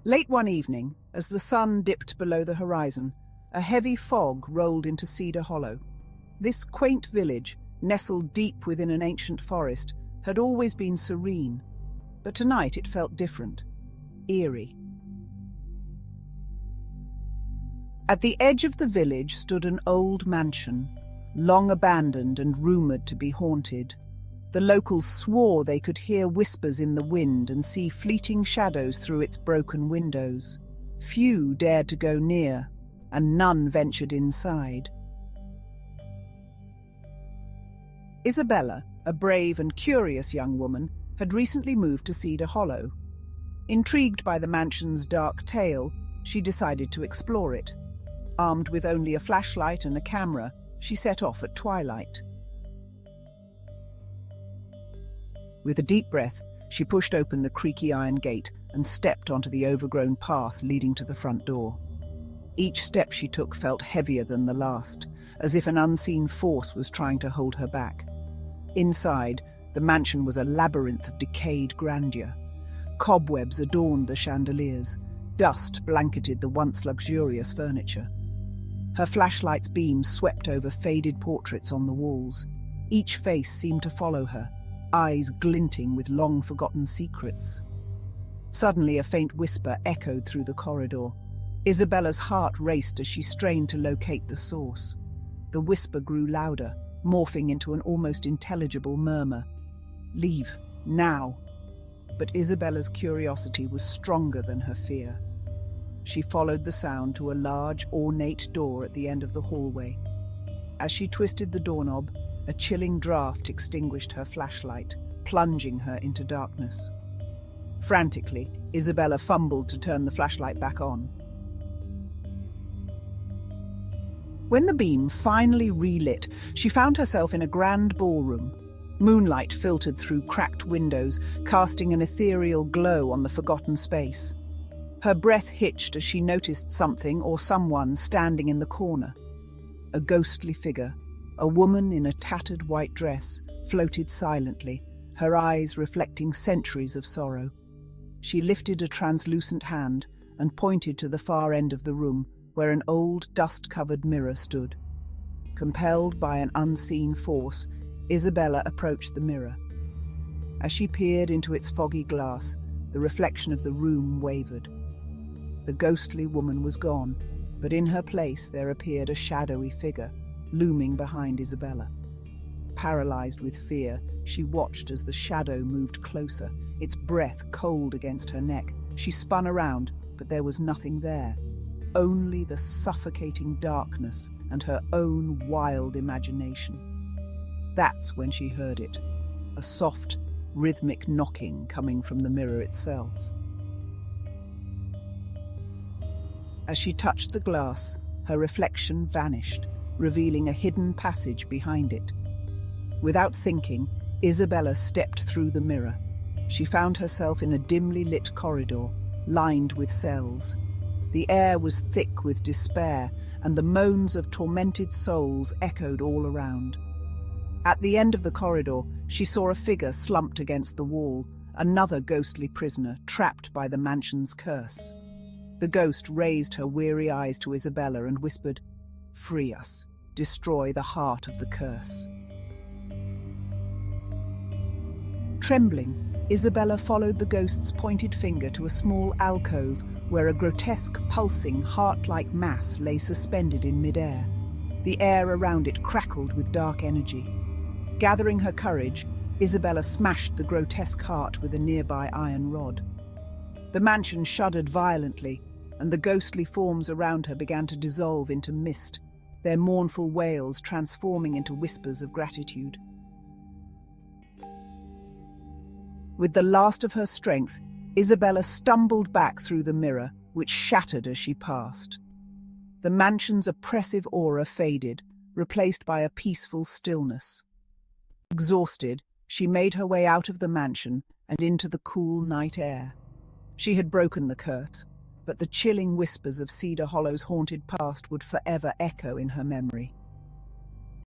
Late one evening, as the sun dipped below the horizon, a heavy fog rolled into Cedar Hollow. This quaint village, nestled deep within an ancient forest, had always been serene, but tonight it felt different, eerie. At the edge of the village stood an old mansion, long abandoned and rumored to be haunted. The locals swore they could hear whispers in the wind and see fleeting shadows through its broken windows. Few dared to go near, and none ventured inside. Isabella, a brave and curious young woman, had recently moved to Cedar Hollow. Intrigued by the mansion's dark tale, she decided to explore it. Armed with only a flashlight and a camera, she set off at twilight. With a deep breath, she pushed open the creaky iron gate and stepped onto the overgrown path leading to the front door. Each step she took felt heavier than the last, as if an unseen force was trying to hold her back. Inside, the mansion was a labyrinth of decayed grandeur. Cobwebs adorned the chandeliers. Dust blanketed the once luxurious furniture. Her flashlight's beams swept over faded portraits on the walls. Each face seemed to follow her, eyes glinting with long-forgotten secrets. Suddenly, a faint whisper echoed through the corridor. Isabella's heart raced as she strained to locate the source. The whisper grew louder, morphing into an almost intelligible murmur. "Leave, now." But Isabella's curiosity was stronger than her fear. She followed the sound to a large, ornate door at the end of the hallway. As she twisted the doorknob, a chilling draft extinguished her flashlight, plunging her into darkness. Frantically, Isabella fumbled to turn the flashlight back on. When the beam finally relit, she found herself in a grand ballroom. Moonlight filtered through cracked windows, casting an ethereal glow on the forgotten space. Her breath hitched as she noticed something or someone standing in the corner. A ghostly figure, a woman in a tattered white dress, floated silently, her eyes reflecting centuries of sorrow. She lifted a translucent hand and pointed to the far end of the room, where an old, dust-covered mirror stood. Compelled by an unseen force, Isabella approached the mirror. As she peered into its foggy glass, the reflection of the room wavered. The ghostly woman was gone, but in her place there appeared a shadowy figure, looming behind Isabella. Paralyzed with fear, she watched as the shadow moved closer, its breath cold against her neck. She spun around, but there was nothing there. Only the suffocating darkness and her own wild imagination. That's when she heard it, a soft, rhythmic knocking coming from the mirror itself. As she touched the glass, her reflection vanished, revealing a hidden passage behind it. Without thinking, Isabella stepped through the mirror. She found herself in a dimly lit corridor, lined with cells. The air was thick with despair, and the moans of tormented souls echoed all around. At the end of the corridor, she saw a figure slumped against the wall, another ghostly prisoner trapped by the mansion's curse. The ghost raised her weary eyes to Isabella and whispered, "Free us. Destroy the heart of the curse." Trembling, Isabella followed the ghost's pointed finger to a small alcove where a grotesque, pulsing, heart-like mass lay suspended in midair. The air around it crackled with dark energy. Gathering her courage, Isabella smashed the grotesque heart with a nearby iron rod. The mansion shuddered violently, and the ghostly forms around her began to dissolve into mist, their mournful wails transforming into whispers of gratitude. With the last of her strength, Isabella stumbled back through the mirror, which shattered as she passed. The mansion's oppressive aura faded, replaced by a peaceful stillness. Exhausted, she made her way out of the mansion and into the cool night air. She had broken the curse, but the chilling whispers of Cedar Hollow's haunted past would forever echo in her memory.